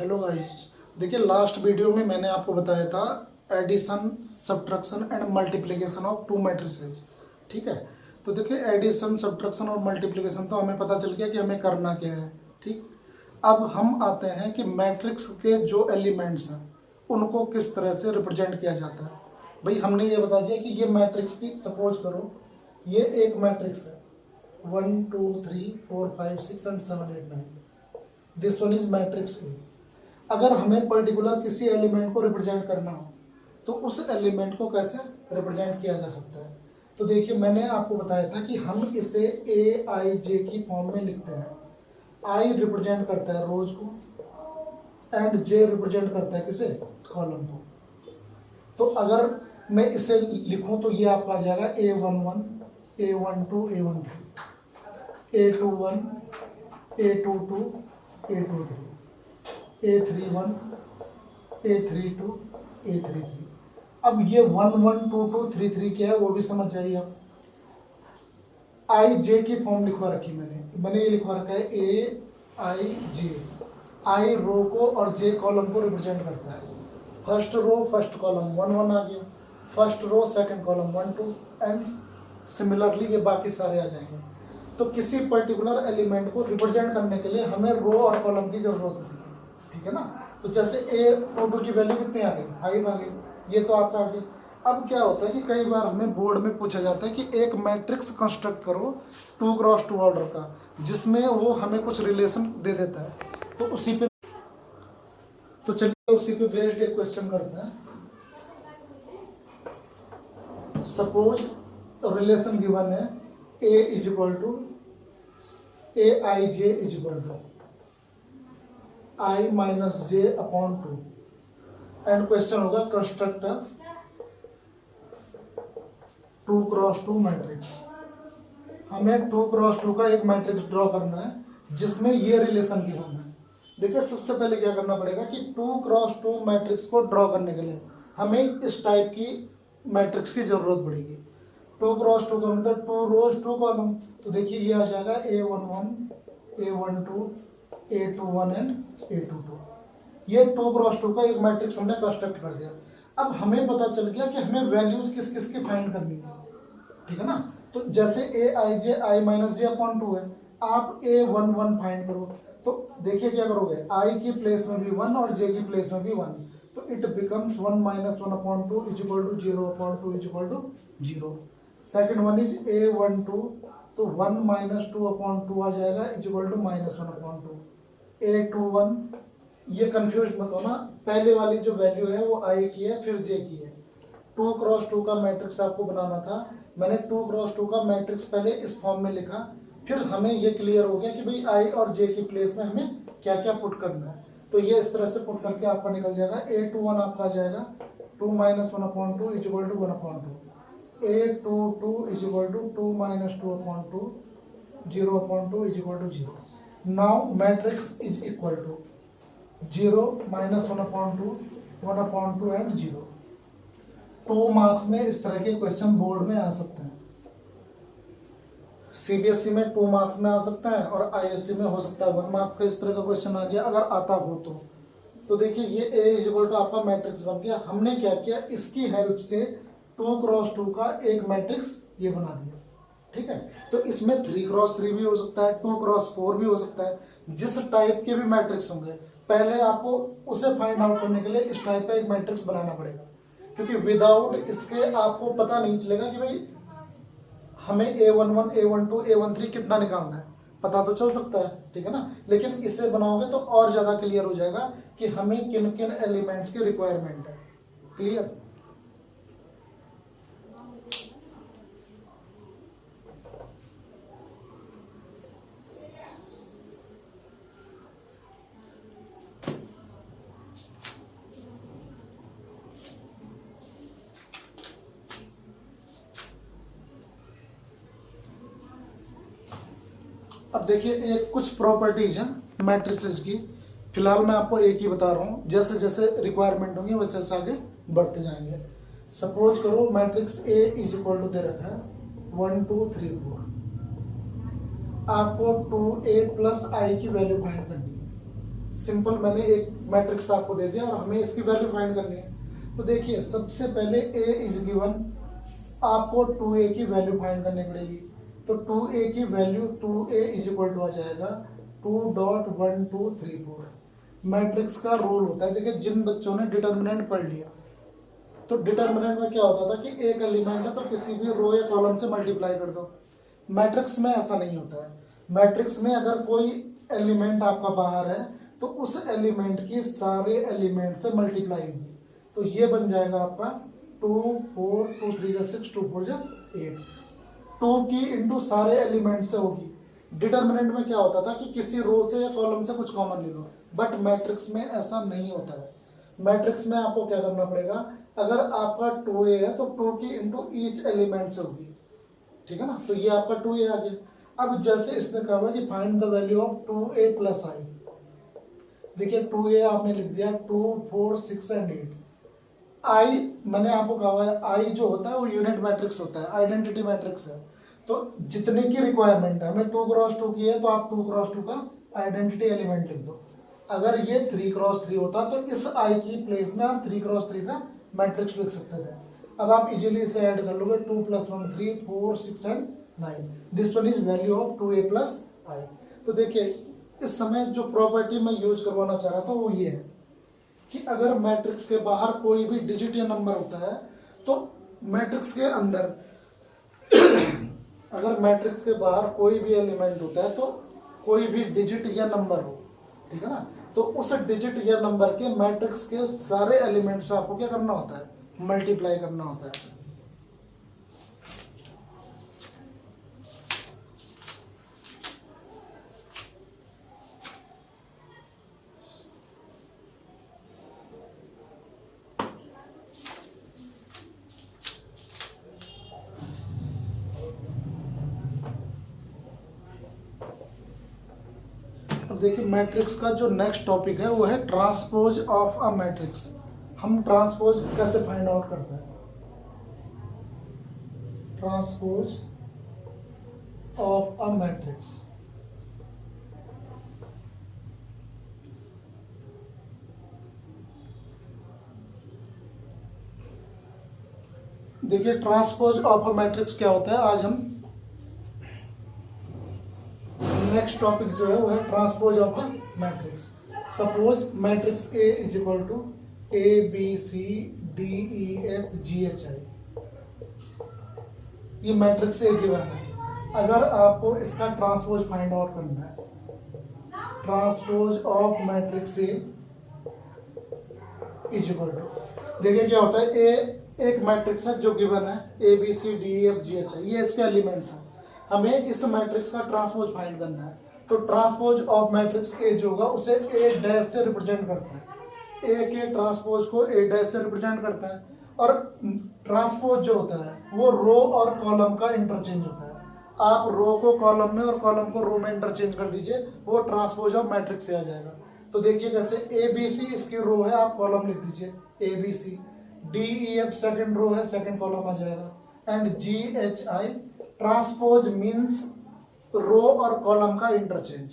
Hello guys, देखिए last video में मैंने आपको बताया था addition, subtraction and multiplication of two matrices. ठीक है, तो देखिए एडिशन, सब्ट्रैक्शन और मल्टीप्लिकेशन तो हमें पता चल गया कि हमें करना क्या है। ठीक, अब हम आते हैं कि मैट्रिक्स के जो एलिमेंट्स हैं उनको किस तरह से रिप्रेजेंट किया जाता है। भाई हमने ये बता दिया कि ये मैट्रिक्स की, सपोज करो ये एक मैट्रिक्स है 1 2 3 4 5 6 and 7 8 9, this one is matrix A. अगर हमें पर्टिकुलर किसी एलिमेंट को रिप्रेजेंट करना हो तो उस एलिमेंट को कैसे रिप्रेजेंट किया जा सकता है। तो देखिए मैंने आपको बताया था कि हम इसे ए आई जे की फॉर्म में लिखते हैं। आई रिप्रेजेंट करता है रोज को एंड जे रिप्रेजेंट करता है किसे, कॉलम को। तो अगर मैं इसे लिखूं तो ये आपका आ जाएगा A11, A12, A13, A21, A22, A23, A31, A32, A33। अब ये 1 1 2 2 3 3 क्या है वो भी समझ जाइए आप। आई जे की फॉर्म लिखवा रखी मैंने ये लिखवा रखा है ए आई जे। आई रो को और जे कॉलम को रिप्रेजेंट करता है। फर्स्ट रो फर्स्ट कॉलम 1 1 आ गया, first row second column 1 2 and similarly ये बाकी सारे आ जाएंगे। तो किसी पर्टिकुलर एलिमेंट को रिप्रेजेंट करने के लिए हमें रो और कॉलम की जरूरत होती है। ठीक है ना, तो जैसे A22 की वैल्यू कितनी आ गई, 5 आ गई, ये तो आपका आ गई। अब क्या होता है कि कई बार हमें बोर्ड में पूछा जाता है कि एक मैट्रिक्स कंस्ट्रक्ट करो 2 क्रॉस 2 ऑर्डर का, जिसमें वो हमें कुछ रिलेशन दे देता है। तो उसी पे उसी पे बेस्ड एक क्वेश्चन करते हैं। सपोज रिलेशन गिवन है A is equal to A I J is equal to I minus J upon 2 and question होगा कंस्ट्रक्ट 2 क्रॉस 2 मैट्रिक्स। हमें 2 क्रॉस 2 का एक मैट्रिक्स ड्रॉ करना है जिसमें ये रिलेशन गिवन है। देखिए सबसे पहले क्या करना पड़ेगा कि 2 क्रॉस 2 मैट्रिक्स को ड्रॉ करने के लिए हमें इस टाइप की मैट्रिक्स की जरूरत पड़ेगी। 2 क्रॉस 2 का मतलब 2 रोज 2 कॉलम। तो देखिए ये आ जाएगा A11, A12, A21 and A22। ये 2 क्रॉस 2 का एक मैट्रिक्स हमने कंस्ट्रक्ट कर दिया। अब हमें पता चल गया कि हमें वैल्यूज किस किस की फाइंड करनी है। ठीक है ना, तो जैसे ए I J I minus J upon 2 है, आप A11 फाइंड करो। तो देखिए क्या करोगे, आई की प्लेस में भी 1 और जे की प्लेस में भी 1, तो it becomes 1 minus 1 upon 2 is equal to 0 upon 2 is equal to 0। Second one is A12, तो 1 माइनस 2 अपॉन 2 आ जाएगा is equal to minus 1 upon 2। A21, ये कंफ्यूज मत होना, पहले वाली जो वैल्यू है वो आई की है फिर जे की है। 2 क्रॉस 2 का मैट्रिक्स आपको बनाना था, मैंने 2 क्रॉस 2 का मैट्रिक्स पहले इस फॉर्म में लिखा, फिर हमें ये क्लियर हो गया कि भाई आई और जे की प्लेस में हमें क्या क्या पुट करना है। तो ये इस तरह से पुट करके आपका निकल जाएगा A21 आपका आ जाएगा 2 minus 1 upon 2 is equal to 1 upon 2। A22 is equal to 2 minus 2 upon 2 0 upon 2 is equal to 0। Now matrix is equal to 0 minus 1 upon 2 1 upon 2 and 0। 2 marks में इस तरह के क्वेश्चन बोर्ड में आ सकते हैं। सीबीएसई में 2 मार्क्स में आ सकता है और आईएससी में हो सकता है 1 मार्क्स का इस तरह का क्वेश्चन आ गया अगर आता हो तो देखिए ये ए इज इक्वल टू आपका मैट्रिक्स बन गया। हमने क्या किया, इसकी हेल्प से 2 क्रॉस 2 का एक मैट्रिक्स ये बना दिया। ठीक है, तो इसमें 3 क्रॉस 3 भी हो सकता है, 2 क्रॉस 4 भी हो सकता है, जिस टाइप के भी मैट्रिक्स होंगे पहले आपको उसे फाइंड आउट करने के लिए इस टाइप का एक मैट्रिक्स बनाना पड़ेगा, क्योंकि विदाउट इसके आपको पता नहीं चलेगा कि भाई हमें A11, A12, A13 कितना निकालना है। पता तो चल सकता है, ठीक है ना, लेकिन इसे बनाओगे तो और ज्यादा क्लियर हो जाएगा कि हमें किन किन एलिमेंट्स की रिक्वायरमेंट है। क्लियर? अब देखिए एक कुछ प्रॉपर्टीज हैं मैट्रिसेस की, फिलहाल मैं आपको एक ही बता रहा हूँ, जैसे जैसे रिक्वायरमेंट होंगे वैसे वैसे आगे बढ़ते जाएंगे। सपोज करो matrix A is equal to दे रखा है 1 2 3 4, आपको 2a प्लस आई की वैल्यू फाइंड करनी है। सिंपल मैंने एक मैट्रिक्स आपको दे दिया और हमें इसकी वैल्यू फाइंड करनी है। तो देखिए सबसे पहले a इज गिवन, आपको 2a की वैल्यू फाइंड करनी पड़ेगी। तो 2a की value 2a is equal to आ जाएगा 2.1234। मैट्रिक्स का रूल होता है, देखिए जिन बच्चों ने डिटर्मिनेंट पढ़ लिया, तो डिटर्मिनेंट में क्या होता था कि एक एलिमेंट है तो किसी भी रो या कॉलम से मल्टीप्लाई कर दो। मैट्रिक्स में ऐसा नहीं होता है। मैट्रिक्स में अगर कोई एलिमेंट आपका बाहर है तो उस एलिमेंट की सारे एलिमेंट से मल्टीप्लाई होगी। तो ये बन जाएगा आपका 2 4 2 3 6 2 4 8। 2 की इंटू सारे एलिमेंट से होगी। डिटर्मिनेंट में क्या होता था कि किसी रो से या कॉलम से कुछ कॉमन ले लो, बट मैट्रिक्स में ऐसा नहीं होता है। मैट्रिक्स में आपको क्या करना पड़ेगा, अगर आपका 2a है तो 2 की इंटू ईच एलिमेंट से होगी, ठीक है ना। तो ये आपका 2a आ गया। अब जैसे इसने कहा कि find the value of 2a plus i, देखिए 2a आपने लिख दिया 2 4 6 एंड 8। i मैंने आपको कहा है i जो होता है वो यूनिट मैट्रिक्स होता है, आइडेंटिटी मैट्रिक्स है। तो जितने की रिक्वायरमेंट है, हमें 2 क्रॉस 2 की है तो आप 2 क्रॉस 2 का आइडेंटिटी एलिमेंट लिख दो। अगर ये 3 क्रॉस 3 होता तो इस i की प्लेस में आप 3 क्रॉस 3 का मैट्रिक्स लिख सकते थे। अब आप इजीली इसे ऐड कर लोगे, 2 + 1 3 4 6 and 9। This one is value of 2a plus i। तो देखिए इस समय जो प्रॉपर्टी मैं यूज करवाना चाह रहा था वो ये है कि अगर मैट्रिक्स के बाहर कोई भी डिजिट या नंबर होता है तो मैट्रिक्स के अंदर अगर मैट्रिक्स के बाहर कोई भी एलिमेंट होता है तो कोई भी डिजिट या नंबर हो, ठीक है ना, तो उस डिजिट या नंबर के मैट्रिक्स के सारे एलिमेंट से आपको क्या करना होता है, मल्टीप्लाई करना होता है। अब देखिए मैट्रिक्स का जो नेक्स्ट टॉपिक है वो है ट्रांसपोज ऑफ अ मैट्रिक्स। हम ट्रांसपोज कैसे फाइंड आउट करते हैं, ट्रांसपोज ऑफ अ मैट्रिक्स। देखिए ट्रांसपोज ऑफ अ मैट्रिक्स क्या होता है, आज हम नेक्स्ट टॉपिक जो है वो है transpose of a matrix. Suppose matrix A is equal to ABCDEFGHI, ये मैट्रिक्स ए गिवन है। अगर आपको इसका ट्रांसपोज फाइंड आउट करना है, transpose of matrix A is equal to, देखिए क्या होता है, ए एक मैट्रिक्स है जो गिवन है ABCDEFGHI, ये इसके एलिमेंट्स हैं। हमें इस मैट्रिक्स का ट्रांसपोज फाइंड करना है। तो ट्रांसपोज ऑफ मैट्रिक्स ए जो होगा उसे ए डैश से रिप्रेजेंट करता है, ए के ट्रांसपोज को ए डैश से रिप्रेजेंट करता है। और ट्रांसपोज जो होता है वो रो और कॉलम का इंटरचेंज होता है। आप रो को कॉलम में और कॉलम को रो में इंटरचेंज कर दीजिए, वो ट्रांसपोज ऑफ मैट्रिक्स से आ जाएगा। तो देखिए कैसे, ABC इसकी रो है, आप कॉलम लिख दीजिए ABC, DEF सेकंड रो है, सेकंड कॉलम आ जाएगा, एंड GHI ट्रांसपोज मींस रो और कॉलम का इंटरचेंज।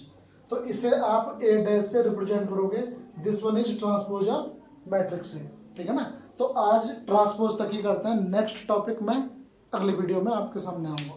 तो इसे आप ए डैश से रिप्रेजेंट करोगे, this one is transpose of matrix से, ठीक है ना। तो आज ट्रांसपोज तक ही करते हैं, नेक्स्ट टॉपिक मैं अगली वीडियो में आपके सामने आऊंगा।